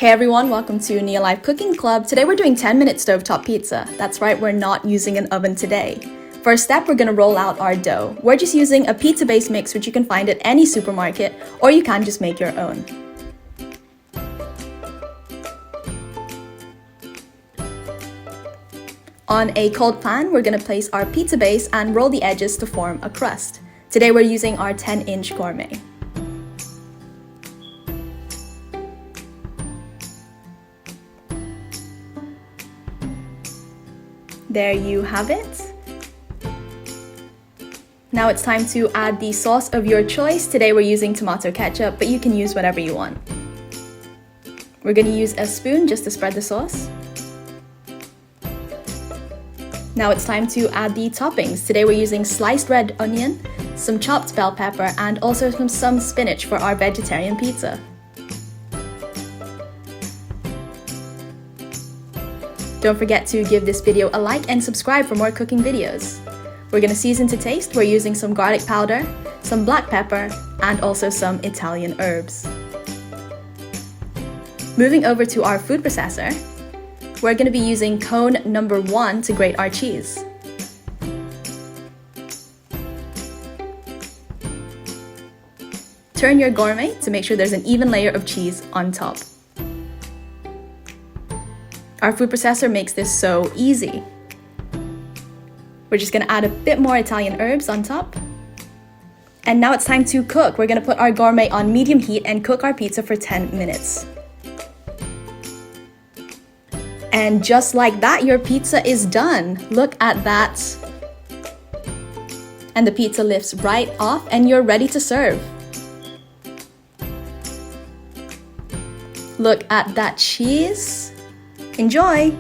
Hey everyone, welcome to Neolife Cooking Club. Today we're doing 10-minute stovetop pizza. That's right, we're not using an oven today. First step, we're gonna roll out our dough. We're just using a pizza base mix, which you can find at any supermarket, or you can just make your own. On a cold pan, we're gonna place our pizza base and roll the edges to form a crust. Today we're using our 10-inch Gourmet. There you have it. Now it's time to add the sauce of your choice. Today we're using tomato ketchup, but you can use whatever you want. We're going to use a spoon just to spread the sauce. Now it's time to add the toppings. Today we're using sliced red onion, some chopped bell pepper, and also some spinach for our vegetarian pizza. Don't forget to give this video a like and subscribe for more cooking videos. We're gonna season to taste. We're using some garlic powder, some black pepper, and also some Italian herbs. Moving over to our food processor, we're gonna be using cone number 1 to grate our cheese. Turn your Gourmet to make sure there's an even layer of cheese on top. Our food processor makes this so easy. We're just gonna add a bit more Italian herbs on top. And now it's time to cook. We're gonna put our Gourmet on medium heat and cook our pizza for 10 minutes. And just like that, your pizza is done. Look at that. And the pizza lifts right off and you're ready to serve. Look at that cheese. Enjoy!